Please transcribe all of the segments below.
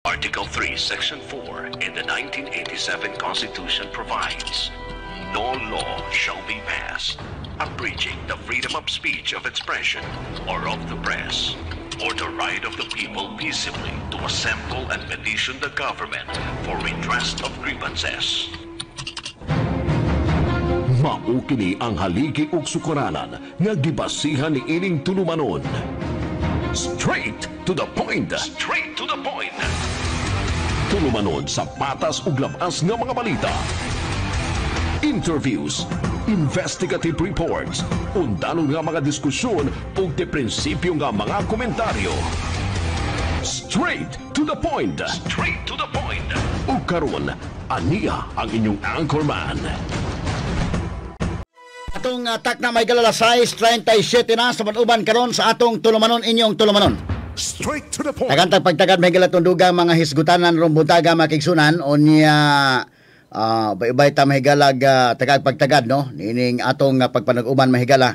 Article 3, Section 4 in the 1987 Constitution provides, no law shall be passed abridging the freedom of speech, of expression, or of the press, or the right of the people peaceably to assemble and petition the government for redress of grievances. Mao kini ang haligi ug sukuranan nga gibasihan ni ining tulumanon. Straight to the point. Straight to the point. Tulumanon sa patas ug labas nga mga balita. Interviews, investigative reports, undanon nga mga diskusyon ug de prinsipyo nga mga komentaryo. Straight to the point. Straight to the point. Ug karon, aniya ang inyong anchorman. Atong atak na may galala size 37 na sa manuban karon sa atong tulumanon inyong tulumanon. Straight to the point. Tagantag pagtagad may galatong dugang mga hisgutanan rumbuntaga makigsunan o niya bay-bay ta mahigalag tagag pagtagad no nining atong pagpanag-uban mahigala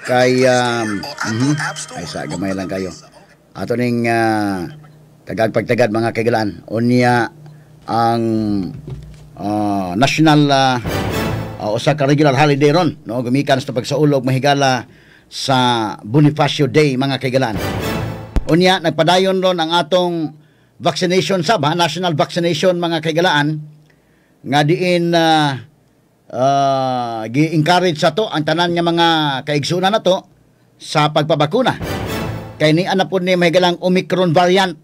kay ay sa gamay lang kayo. Ato ning tagag pagtagad mga kaigalaan o niya ang national usa ka regular holiday ron no gumikan sa pagsaulog mahigala sa Bonifacio Day mga kaigalaan. Unya nagpadayon ron ang atong vaccination sab national vaccination mga kaigalaan nga diin gi-encourage sa to ang tanan nga mga kaigsunan nato sa pagpabakuna kay ni ana pud ni mahigalang Omicron variant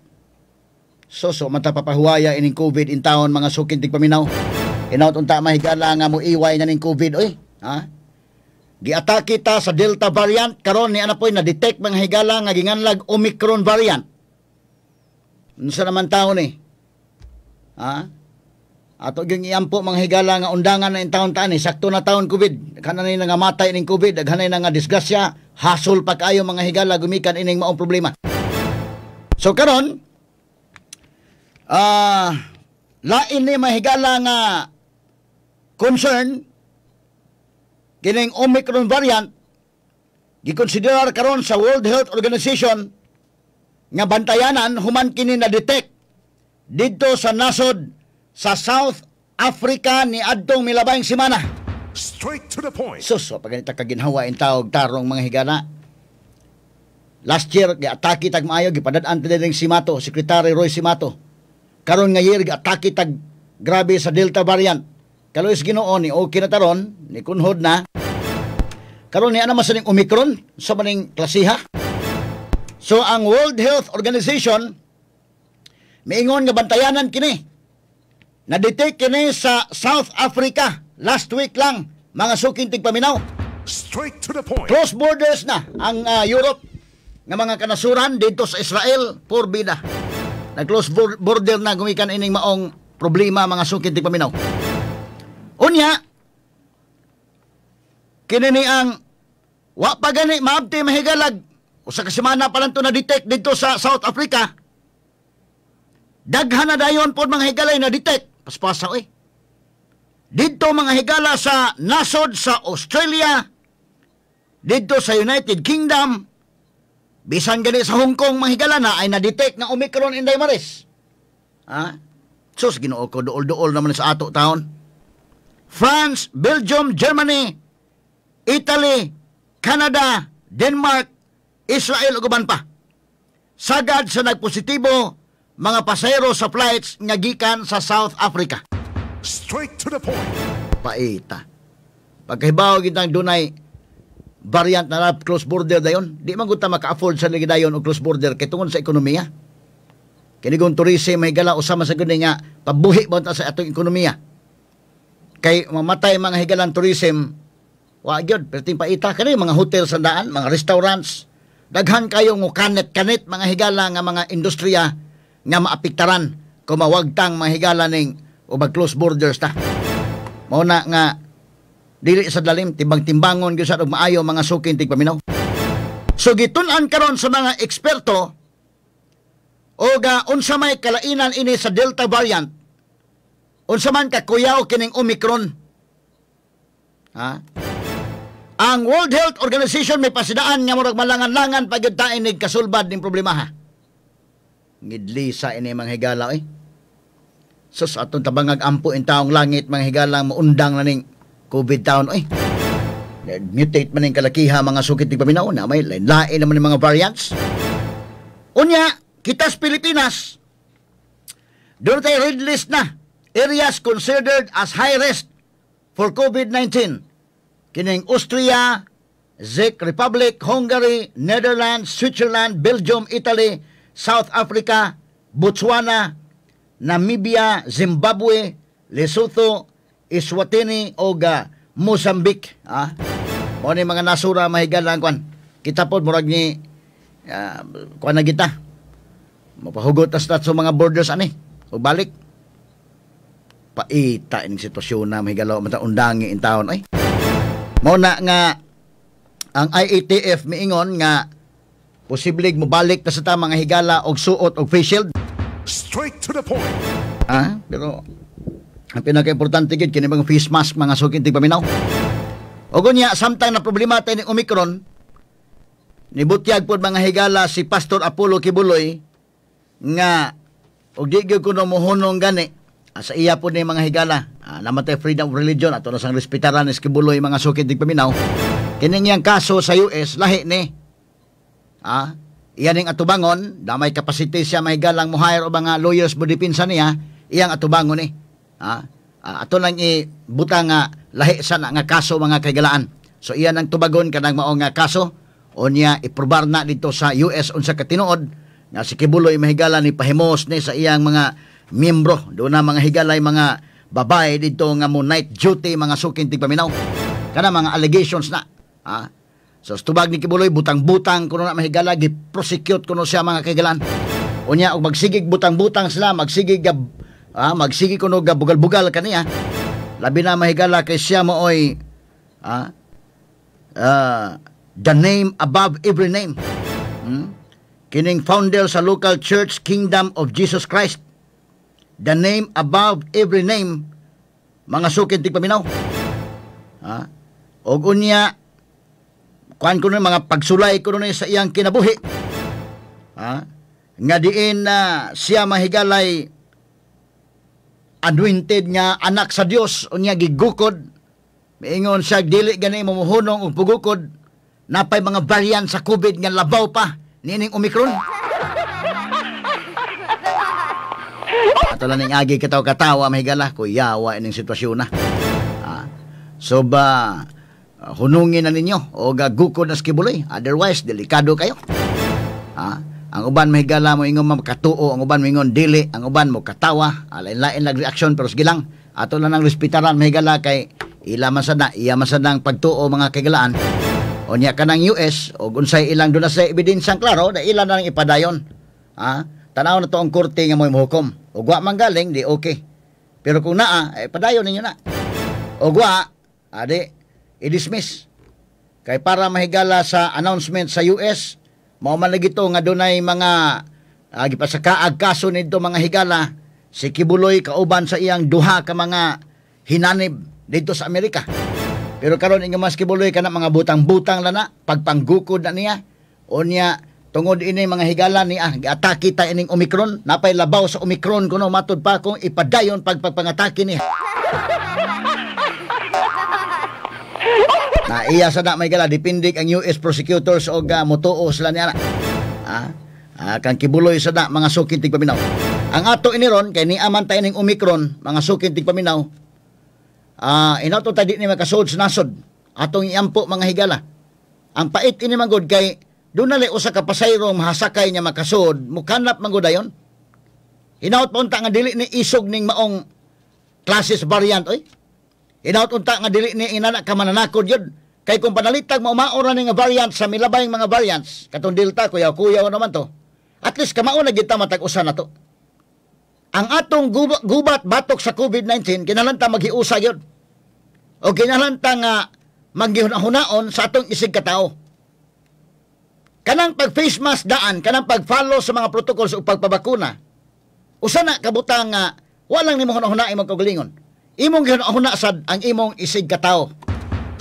so matapapahuwaya ining COVID in taon mga sukin tigpaminaw inaut unta mahigala nga mo iway na ning COVID oy ha giatake ta sa Delta variant karon ni ana poy na detect mga higala nga ginganlag Omicron variant. Unsa naman taon ni? Ha? Ato gyud iampo mga higala nga undangan na in taon taan ni sakto na taon COVID. Kanang nga matay ning COVID, daghanay na nga disgrasya, hasol pa kayo mga higala gumikan ining maong problema. So karon lain ni mga higala nga concern kining Omicron variant gikonsiderar karon sa World Health Organization nga bantayanan human kini na detect didto sa nasod sa South Africa ni adtong milabayng semana. Straight to the point. Sus, paganita kaginhawa in tawag tarong mga higala. Last year giatake tag maayo gipadad-an ning Simato, Secretary Roy Simato. Karon nga year giatake tag grabe sa Delta variant. Kalois Ginoo ni okay na taron ni kunhod na karon ni ana masaning Omicron sa maning klasiha. So ang World Health Organization miingon nga bantayanan kini. Na-detect kini sa South Africa last week lang mga suking tigpaminaw. Straight to the point. Close borders na ang Europe nga mga kanasuran dito sa Israel porbida. Nag-close border na gumikan ining maong problema mga suking tigpaminaw. Unya, kinini ang wa pa gani maabti mahigalag usa ka semana pa lang to na-detect dito sa South Africa. Daghan na dayon pod mga higalay na-detect. Paspasa oy. Dito mga higala sa nasod sa Australia, dito sa United Kingdom, bisan gani sa Hong Kong mga higala na ay na-detect nga Omicron inday maris. Ha? Sus Ginoo ko duol-duol naman sa ato taon. France, Belgium, Germany, Italy, Canada, Denmark, Israel ug uban pa. Sagad sa nagpositibo mga pasahero sa flights nga gikan sa South Africa. Straight to the point. Paita. Pagkahibaw gitang dunay variant na close border dayon, di man gud ta maka-afford sa ligi dayon og close border kay tungod sa ekonomiya. Kini gon tourism may gala usama sa gud nga pabuhi ba ta sa atong ekonomiya. Kay mamatay mga higalang tourism wa gyud perting paita kani mga hotel sa daan, mga restaurants, daghan kayo ngo kanet-kanet mga higala nga mga industriya nga maapektaran kung mawagtang mga higala ning ubag close borders ta. Mao na nga dili sa dalim timbang-timbangon gyud sa og maayo mga sukin tigpaminaw. So gitun-an karon sa mga eksperto og unsa may kalainan ini sa Delta variant. Unsa man ka kuyaw kining Omicron. Ha? Ang World Health Organization may pasidaan nga murag malangan-langan pagyud ta inig kasulbad ning problema ha. ngidli sa ini mga higala sus atong tabangag ampo in taong langit mga higala maundang na ning COVID taon mutate man ning kalakiha mga sukit ng paminaw na may lain naman ng mga variants. Unya kitas Pilipinas doon tayo red list na areas considered as high risk for COVID-19 kining Austria, Czech Republic, Hungary, Netherlands, Switzerland, Belgium, Italy, South Africa, Botswana, Namibia, Zimbabwe, Lesotho, Eswatini o Mozambique. Mo ni mga nasura mahigalan kwan. Kita po murag ni kwan na kita. Mapahugot as sa mga borders ani. O balik. Paita ining sitwasyon na mahigalaw mata undangi in taon Mo na nga ang IATF miingon nga posibleng mobalik na sa ta mga higala og suot og face shield. Straight to the point. Pero ang pinaka-importante gid kini mga face mask mga sukin tig paminaw. Og unya samtang na problema tay ni Omicron nibutyag pod mga higala si Pastor Apollo Kibuloy nga og di gyud kuno mohunong gani sa iya pod ni mga higala namatay freedom of religion ato na sang respetaran ni Kibuloy mga sukin tig paminaw. Kining yang kaso sa US lahi ni iyan ning atubangon damay capacity siya mahigalang mo-hire o mga lawyers mo dipinsa niya iyang atubangon ato lang ibutang nga lahi sa nga kaso mga kaigalaan. So iyan ang tubagon kanang mao nga kaso o niya iprobar na dito sa US unsa ka tinuod nga si Kibuloy mahigala ni pahimos ni sa iyang mga miyembro do na mga higalay mga babae dito nga mo night duty mga sukin tig paminaw kana mga allegations na so tubag ni Kibuloy butang-butang kuno na mahigala gi-prosecute kuno siya mga kaigalan unya og magsigig butang-butang sila magsigig kuno bugal-bugal kaniya labi na mahigala kay siya mooy the name above every name kining founder sa local church Kingdom of Jesus Christ the name above every name mga sukin tig paminaw og unya kuan kuno mga pagsulay kuno sa iyang kinabuhi nga diin siya mahigalay anointed nga anak sa Dios unya gigukod miingon siya dili gani mamuhunong og pugukod napay mga variant sa COVID nga labaw pa nining Omicron. Ato lang ning agi kataw-katawa mahigala kuyawa ining sitwasyon na so ba hunungin na ninyo o gagukod na Kibuloy otherwise delikado kayo ang uban mahigala mo ingon makatuo ang uban mo ingon dili ang uban mo katawa lain-lain lag reaksyon pero sige lang ato lang ang respetaran mahigala kay iya masadang pagtuo mga kaigalaan o niya kanang US o unsay ilang doon na sa ebidensyang klaro na ilan na lang ipadayon tanaw na to ang korte nga mo hukom o wa manggaling di okay pero kung naa padayon ninyo na o wa i-dismiss kay para mahigala sa announcement sa US mao man lagi to nga dunay mga gipasakaag kaso nidto mga higala si Kibuloy kauban sa iyang duha ka mga hinanib dito sa Amerika pero karon ingon mas Kibuloy kana mga butang-butang lana pagpanggukod na niya o niya tungod ini mga higala niya giatake ta ining Omicron napay labaw sa Omicron kuno matud pa kung ipadayon pagpangatake niya na iya sa na may gala dipindik ang US prosecutors o mutuo sila niya kang Kibuloy sa na mga sukin tig paminaw ang ato iniron kay ni aman tayo ning Omicron mga sukin tig paminaw inato ta di ni makasud sa nasod atong iampo mga higala ang pait ini manggod kay doon na usa ka pasayro mahasakay niya makasud mukanap manggod ayon hinaut pa unta nga dili ni isog ning maong classes variant hinaut unta nga dili ni inana ka mananakod yun kay kung panalitag maumaora ni nga variant sa milabay mga variants katong Delta kuyaw naman to at least kamao na gid ta matag usa na to ang atong gubat batok sa COVID-19 kinahanglan maghiusa gyud o kinahanglan nga maghihuna-hunaon sa atong isig katao kanang pag face mask daan kanang pag follow sa mga protocols ug pagpabakuna usa na kabutang nga walang nimo hunahuna imong kaugalingon imong gihuna sad ang imong isig katao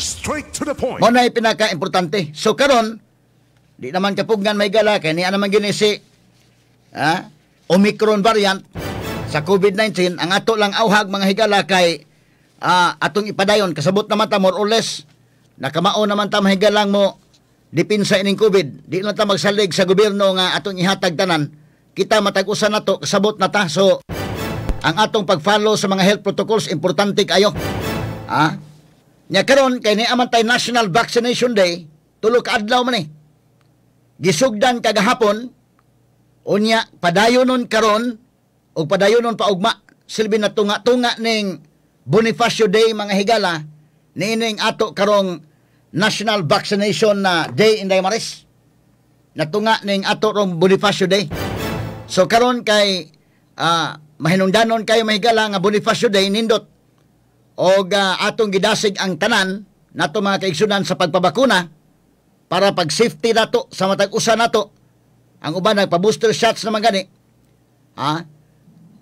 straight to the point mo na pinaka-importante so karon di naman kapugnan may gala kay niya naman gini si Omicron variant sa COVID-19, ang ato lang awhag mga higala kay atong ipadayon kasabot naman ta more or less nakamao naman ta mahigalang mo dipinsa ining COVID. Di lang ta magsalig sa gobyerno nga atong ihatag tanan. Kita matag-usa nato kasabot na ta. So ang atong pag-follow sa mga health protocols importante kayo. Nya karon kay ni amantay National Vaccination Day, tulo ka adlaw man gisugdan kagahapon unya padayonon karon og padayonon pa ugma silbi na tunga-tunga ning Bonifacio Day mga higala niining ato karong National Vaccination Day in Daymaris. Natunga ning ato rong Bonifacio Day. So karon kay mahinungdanon kayo mahigala nga Bonifacio Day nindot og atong gidasig ang tanan nato mga kaigsunan sa pagpabakuna para pag safety nato sa matag usa nato. Ang uban nagpa-booster shots naman gani.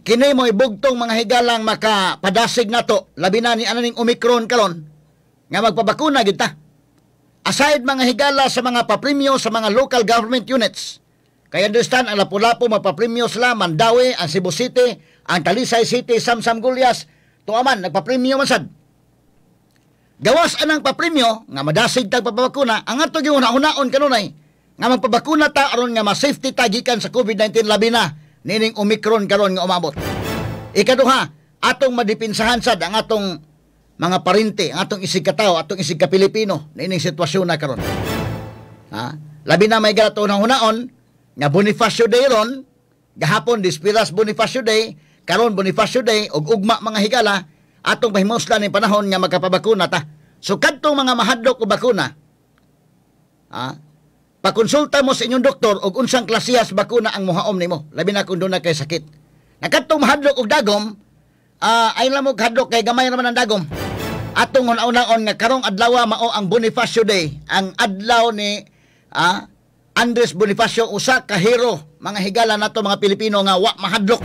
Kini mo ibugtong mga higalang makapadasig nato labi na ni ananing Omicron karon nga magpabakuna gid ta. Aside mga higala sa mga papremyo sa mga local government units. Kaya understand ang Lapu-Lapu mapapremyo sila, Mandawi, ang Cebu City, ang Talisay City, Samsam Gulyas, tuaman nagpapremyo man sad. Gawas anang papremyo nga madasig tag papabakuna, ang ato gyud una-unaon kanunay nga magpabakuna ta aron nga ma-safety ta gikan sa COVID-19 labi na nining Omicron karon nga umabot. Ikaduha, atong madipinsahan sad ang atong mga parente, ang atong isig katawo, atong isig ka Pilipino nining sitwasyon na karon. Labi na may galato ng hunaon nga Bonifacio Day ron, gahapon Dispiras Bonifacio Day, karon Bonifacio Day og ugma mga higala atong pahimuslan ni panahon nga magkapabakuna ta. So kadtong mga mahadlok o bakuna, pakonsulta mo sa inyong doktor og unsang klasiyas bakuna ang muhaom nimo, labi na kung doon na kay sakit. Nakadtong mahadlok og dagom, ay lang mo hadlok kay gamay naman ang dagom. Atong una-unaon nga karong adlaw mao ang Bonifacio Day, ang adlaw ni Andres Bonifacio, usa ka hero mga higala nato mga Pilipino nga wa mahadlok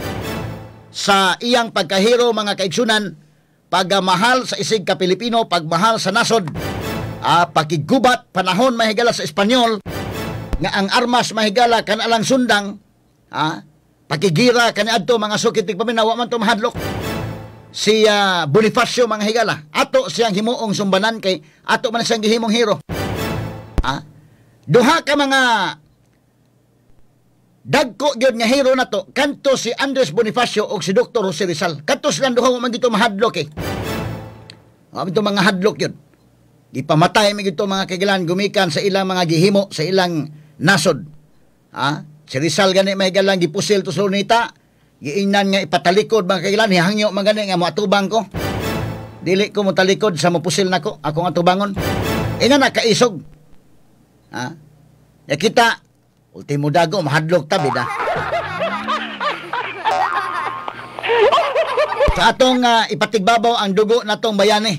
sa iyang pagkahero mga kaigsunan, pagmahal sa isig ka Pilipino, pagmahal sa nasod, pakigubat panahon mahigala sa Espanyol nga ang armas mahigala kanalang sundang, pakigira kaniadto mga sukit paminawa man to mahadlok. Si Bonifacio mga higala, ato siyang himuong sumbanan kay ato man siyang gihimong hero. Duha ka mga dagko gyud nga hero nato, kanto si Andres Bonifacio og si Dr. Jose Rizal. Kanto silang duha man gito mahadlok ito mga hadlok yun. Ipamatay mi gito mga kagilan gumikan sa ilang mga gihimo sa ilang nasod. Si Rizal gani may galang gipusil to Solonita, giingnan nga ipatalikod mga kagilan, hihangyo man gani nga moatubang ko. Dili ko mo talikod sa mopusil nako, ako nga tubangon. Nga nakaisog. Ya kita ultimo dago mahadlok ta bida. Sa atong ipatigbabaw ang dugo natong bayani,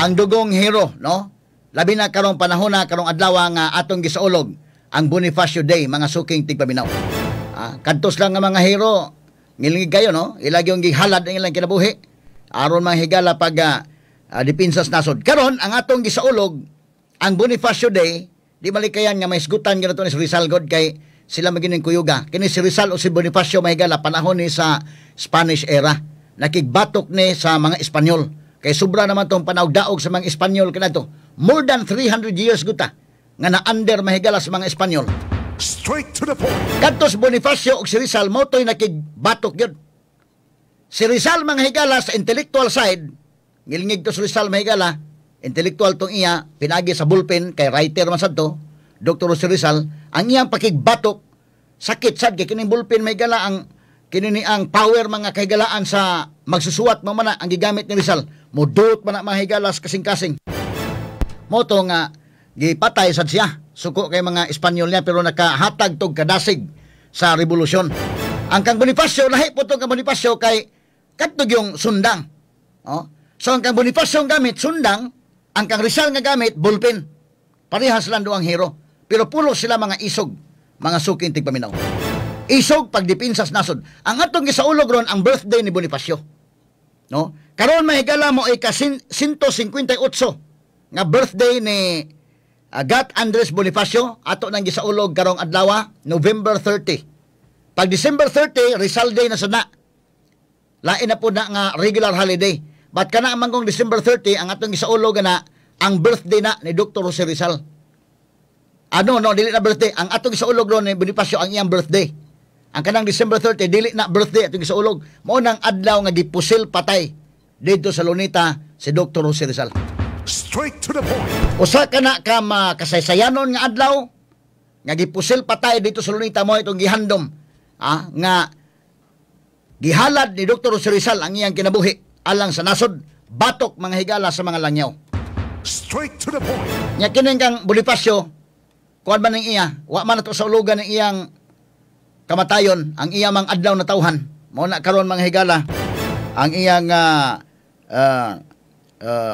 ang dugong hero, no? Labi na karong panahon na karong adlaw nga atong gisaulog ang Bonifacio Day mga suking tigpaminaw. Kantos lang nga mga hero ngilingig kayo, no? Ilagi yung gihalad ang ilang kinabuhi aron mga higala pag depinsas nasod. Karon ang atong gisaulog ang Bonifacio Day, di malikayan nga may isgutan ganato ni Rizal God kay sila magining kuyuga. Kini si Rizal o si Bonifacio mahigala panahon ni sa Spanish era. Nakigbatok ni sa mga Espanyol. Kay sobra naman tong panawdaog sa mga Espanyol kanato. More than 300 years guta nga na-under mahigala sa mga Espanyol. Straight to the point. Kantos Bonifacio o si Rizal motoy nakigbatok yun. Si Rizal mga higala sa intellectual side, ngilingig to si Rizal mahigala, intellectual tong iya, pinagi sa bullpen, kay writer man sad to, Dr. Jose Rizal, ang iyang pakigbatok, sakit sad, kay kining bullpen mahigala ang kinini ang power mga kahigalaan sa magsusuwat mo man ang gigamit ni Rizal. Mudot man mga higalas kasing-kasing. Moto nga gipatay sad siya. Suko kay mga Espanyol niya pero nakahatag tog kadasig sa revolusyon. Ang kang Bonifacio lahi po tong kang Bonifacio kay kadtog yung sundang. So ang kang Bonifacio gamit sundang, ang kang Rizal nga gamit bullpen. Parehas lang do ang hero. Pero pulo sila mga isog, mga suking tigpaminaw. Isog pagdepinsas nasod. Ang atong gisaulog ron ang birthday ni Bonifacio. No? Karon mahigala mo ay 158 nga birthday ni Gat Andres Bonifacio, ato nang gisaulog karong adlaw, November 30. Pag December 30, Rizal Day na sana. Lain na po na nga regular holiday. But kana man kong December 30, ang atong isaulog na ang birthday na ni Dr. Jose Rizal. Dili na birthday. Ang atong isaulog ni Bonifacio ang iyang birthday. Ang kanang December 30, dili na birthday atong isaulog. Mao nang adlaw nga gipusil patay dito sa Lunita si Dr. Jose Rizal. Straight to the point. Usa ka na ka makasaysayanon nga adlaw nga gipusil patay dito sa Lunita mo itong gihandom. Nga gihalad ni Dr. Jose Rizal ang iyang kinabuhi alang sa nasod, batok mga higala sa mga langyaw. Straight to the point. Nya kining kang Bonifacio, kuan man ning iya, wa man ato sa ulugan ng iyang kamatayon, ang iyang mga adlaw na tawhan. Mao na karon mga higala ang iyang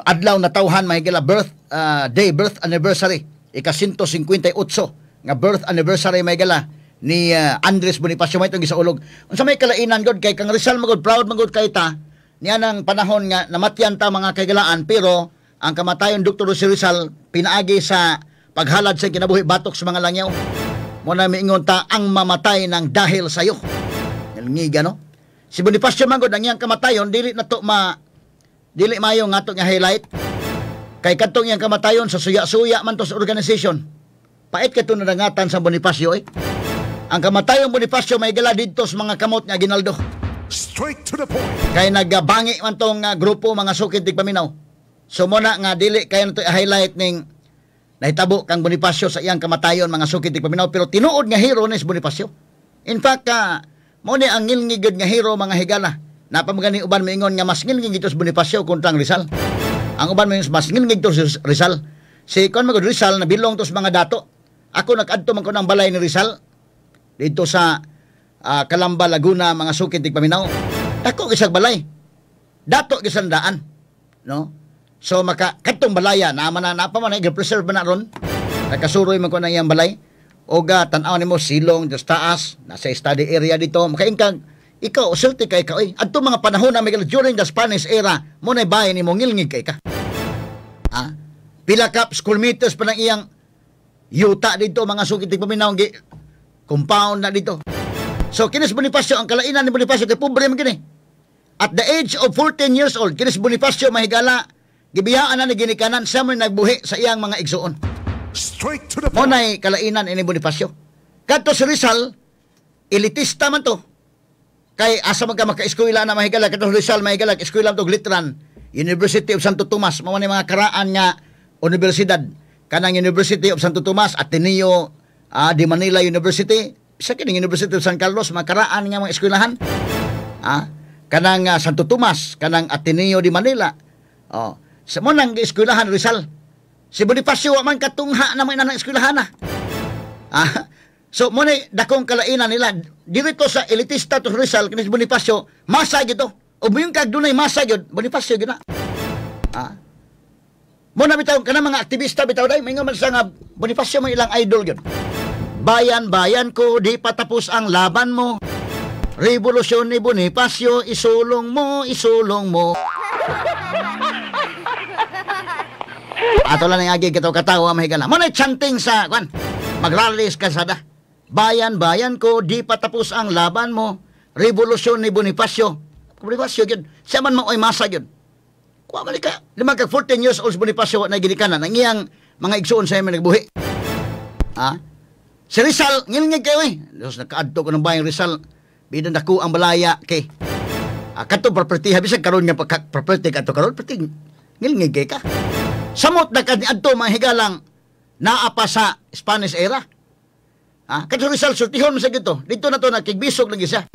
adlaw na tawhan mga higala birth anniversary, ika-158 nga birth anniversary mga higala ni Andres Bonifacio may itong gisaulog. Unsa may kalainan gud kay kang Rizal magud proud magud kay ta niya nang panahon nga namatyan ta mga kagalaan, pero ang kamatayon Dr. Jose Rizal pinaagi sa paghalad sa kinabuhi batok sa mga langyaw. Mo na miingon ta ang mamatay ng dahil sayo. Ngiga no. Si Bonifacio man gud ang iyang kamatayon dili mayo nga ato nga highlight. Kay kadtong iyang kamatayon sa suya-suya man to sa organization. Pait kadto nadangatan sa Bonifacio Ang kamatayong Bonifacio may gala didto sa mga kamot nga ginaldo. Straight to the point. Kay nagabangi man tong grupo mga sukid tigpaminaw. So mo na nga dili kay nato highlight ning nahitabo kang Bonifacio sa iyang kamatayon mga sukid tigpaminaw, pero tinuod nga hero ni Bonifacio. In fact, mo ni ang ngilngigod nga hero mga higala. Napamagani uban moingon nga mas ngilngig ito si Bonifacio kontra ang Rizal. Ang uban moingon mas ngilngig ito si Rizal. Si kon magud Rizal na bilong to sa mga dato. Ako nakadto man ko ng balay ni Rizal dito sa Calamba, Laguna, mga sukid tigpaminaw. Ako isang balay. Dato gisandaan, no? So kadtong balaya na man i-preserve na ron. Nakasuroy man ko na iyang balay. Oga tan-aw nimo silong just taas, nasa study area dito. Makaingkag ikaw usulti kay ka adto mga panahon na during the Spanish era mo na bahay nimo ngilngig kay ka. Pila ka school meters pa ng iyang yuta dito mga sukid tigpaminaw compound na dito. So kinis Bonifacio ang kalainan ni Bonifacio kay pobre man kini. At the age of 14 years old, kinis Bonifacio mahigala gibiyaan na ni ginikanan siya man nagbuhi sa iyang mga igsuon. Straight to the Mo point. nay kalainan ini Bonifacio. Kadto si Rizal elitista man to. Kay asa man ka maka-eskwela na mahigala kadto si Rizal mahigala eskwela to Glitran, University of Santo Tomas, mao ni mga karaan nga universidad. Kanang University of Santo Tomas, Ateneo de Manila University, sa kining University of San Carlos, makaraan nga mga eskwelahan. Kanang Santo Tomas, kanang Ateneo de Manila. Sa mo nang eskwelahan Rizal. Si Bonifacio man katungha na may nanang eskwelahan na. So mo ni dakong kalainan nila dito sa elitista to Rizal kinis Bonifacio, masa gito. O mo yung kag dunay masa gyud Bonifacio gina. Mo na bitaw kana mga aktivista bitaw day may nga man sa nga Bonifacio mo ilang idol gyud. Bayan ko, di patapos ang laban mo. Revolusyon ni Bonifacio, isulong mo. Ato lang ang agi katawa mahigala. Mo na chanting sa magralis kasada. Bayan ko, di patapos ang laban mo. Revolusyon ni Bonifacio. Bonifacio yun. Siya man mo ay masa yun. Kuha man ka. 14 years old si Bonifacio na ginikanan. Ang iyang mga igsuon sa mga nagbuhi. Si Rizal, ngilngig kayo Diyos, nakaadto ko ng bayang Rizal. Bidan ako ang balaya kay. Kato property, habisag karon nga property kato karon, pati ngilngig kay ka. Samot na kaniadto mga higalang naapa sa Spanish era. Kato Rizal, sultihon sa gito. Dito na to, nakigbisog lagi siya.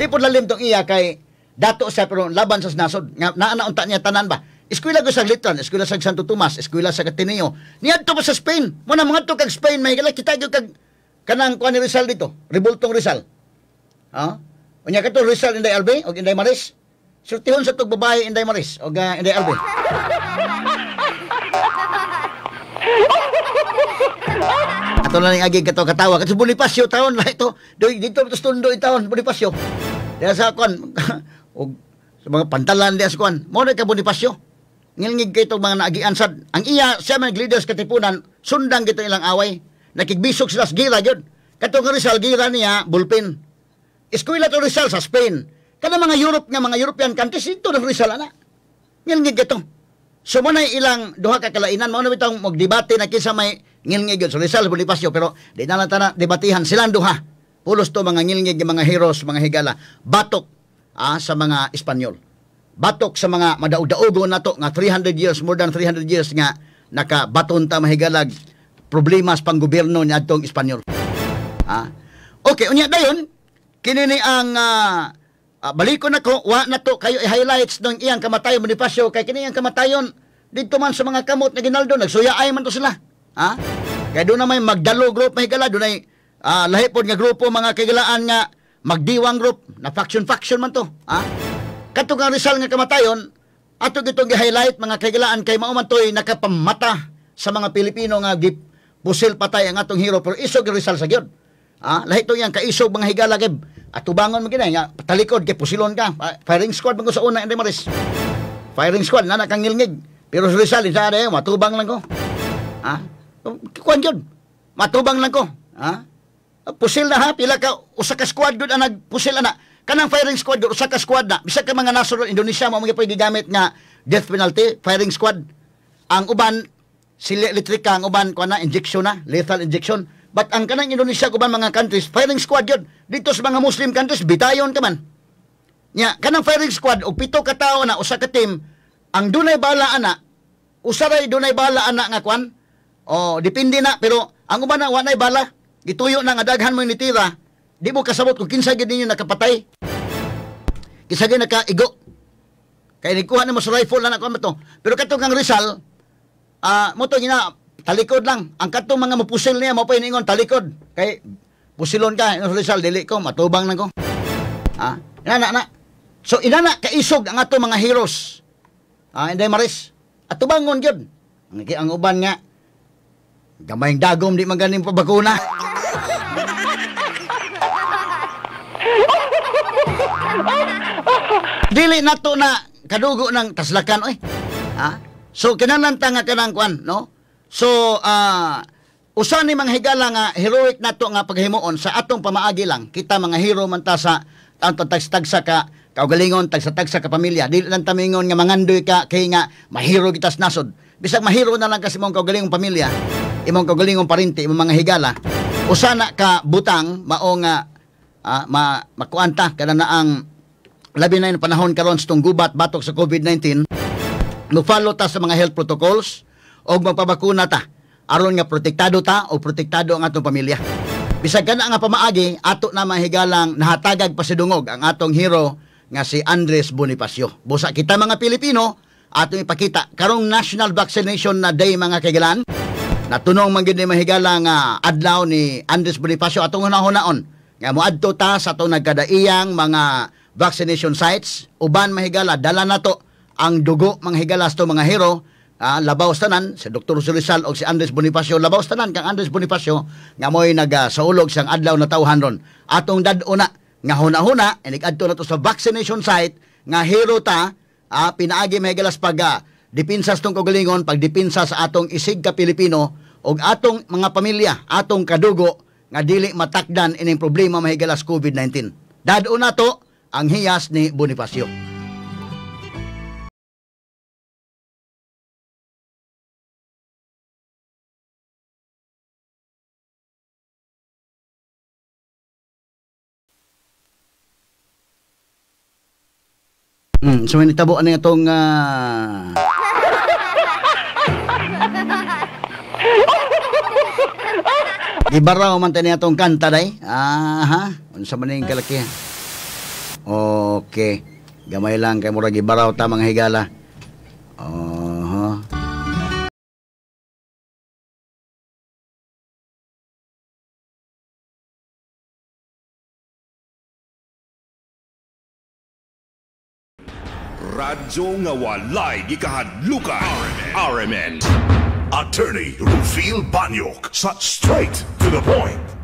Di po lalim tong iya kay dato siya pero laban sa nasod. Naanaunta niya tanan ba? Eskwela ko sa Glitran, eskwela sa Santo Tomas, eskwela sa Ateneo. Niadto pa sa Spain. Muna mga to kag Spain, mahigala kita gyud kag kanang kuan ni Rizal dito, Revoltong Rizal. Unya kato Rizal Inday Albe og Inday Maris. Sultihon sa tug babae Inday Maris og Inday Albe. Ato na ning agi kato katawa kasi Bonifacio taon la ito. Dito to stundo taon Bonifacio. Dahil sa kuan og sa mga pantalan diya sa kuan. Mo na ka Bonifacio. Ngilngig kay itong mga naagiansad. Ang iya, siya man leaders katipunan, sundang gito ilang away. Nakigbisok sila sa gira yun. Katong Rizal, gira niya, bulpin. eskwela to Rizal sa Spain. Kada mga mga European countries, ito na Rizal, ana. Ngilngig ito. So, mo na ilang duha ka kalainan, mo na bitang magdebate na kisa may ngilngig yun. So, Rizal, Bonifacio, pero di na lang na debatihan silang duha. Pulos to mga ngilngig, mga heroes, mga higala. Batok sa mga Espanyol. Batok sa mga madaog-daogo na to, nga 300 years, more than 300 years nga, nakabaton ta mahigalag problemas pang gobyerno ni atong Espanyol. Okay, unya dayon, kinini ang balikon nako, wa na to kayo i-highlights ng iyang kamatayon Bonifacio, kay kini ang kamatayon dito man sa mga kamot na Ginaldo, nagsuyaay man to sila. Kaya doon na may magdalo group mahigala, doon ay lahi po nga grupo mga kagalaan nga magdiwang group, na faction man to. Katong ang Rizal nga kamatayon, ato gitong gi-highlight mga kagalaan kay mao man toy nakapamata sa mga Pilipino nga pusil patay ang atong hero, pero isog Rizal sa gyud. Lahi to yang kaisog mga higala kay atubangon mo ginay nga talikod kay pusilon ka. Firing squad man ko sa una ende maris. Firing squad na kang ngilngig. Pero sa Rizal isa de matubang lang ko. Kuan gyud. Matubang lang ko. Pusil na pila ka usa ka squad gyud ang nagpusil ana. Kanang firing squad gyud usa ka squad na. Bisag ka mga nasod Indonesia mo mga pwede gamit nga death penalty, firing squad. Ang uban sila elektrika, ang uban kuan na injection na, lethal injection. But ang kanang Indonesia kuban mga countries, firing squad yun. Dito sa mga Muslim countries, bitayon ka man. Kanang firing squad, o 7 ka tao na, usa ka team, ang dunay bala ana, usaray dunay bala ana nga kwan, depende na, pero ang uban na, wanay bala, gituyo na nga daghan mo ni tira, di mo kasabot kung kinsa gid ninyo nakapatay. Kinsa gid nakaigo. Kaya nikuha na mo sa rifle na kwan to. Pero katong kang Rizal, mo to gina, talikod lang. Ang katong mga mapusil niya, mo pa iningon, talikod. Kay, pusilon ka, Rizal, dili ko, matubang lang ko. Inana. So, inana, kaisog ang ato mga heroes. Inday maris. At tubangon yun. Ang uban nga, gamayang dagom, di maganing pabakuna. Dili na to na kadugo ng taslakan, oy. So, kinananta nga kanang kwan, no? So, usa ni mga higala nga heroic nato nga paghimuon sa atong pamaagi lang. Kita mga hero man ta sa tagsa ka kaugalingon, tagsa ka pamilya. Dili lang tamingon nga mangandoy ka kay nga mahiro kita sa nasod. Bisag mahiro na lang kasi mong kaugalingong pamilya, imong kaugalingong parinti, imong mga higala. Usa na ka butang mao nga makuanta kada na ang labi na yung panahon karon sa gubat batok sa COVID-19. Mo-follow ta sa mga health protocols o magpabakuna ta aron nga protektado ta o protektado ang atong pamilya. Bisag kana nga pamaagi, ato na mahigalang nahatagag pasidungog ang atong hero nga si Andres Bonifacio. Busa kita mga Pilipino, atong ipakita karong National Vaccination na Day mga kaigalan. Natunong man gyud ni mahigala nga adlaw ni Andres Bonifacio atong hunahon nga moadto ta sa atong nagkadaiyang mga vaccination sites. Uban mahigala dala nato ang dugo mga higalas to mga hero. Labaw tanan si Dr. Rizal o si Andres Bonifacio, labaw tanan kang Andres Bonifacio nga mo'y nagasaulog siyang adlaw na tawhan ron. Atong daduna nga huna-huna inig-adto na to sa vaccination site nga hero ta, pinaagi mahigalas pag depinsas tong kagalingon, pagdepinsa sa atong isig ka Pilipino o atong mga pamilya, atong kadugo nga dili matakdan ining problema mahigalas COVID-19. Daduna to ang hiyas ni Bonifacio. So may nitabo ano itong gibaraw man tayo itong kanta day. Ano sa maning kalaki. Okay. Gamay lang kay mura gibaraw ta mga higala. Radyo nga walay gikahadlukan. RMN. Attorney Rufil Banyok sa Straight to the Point.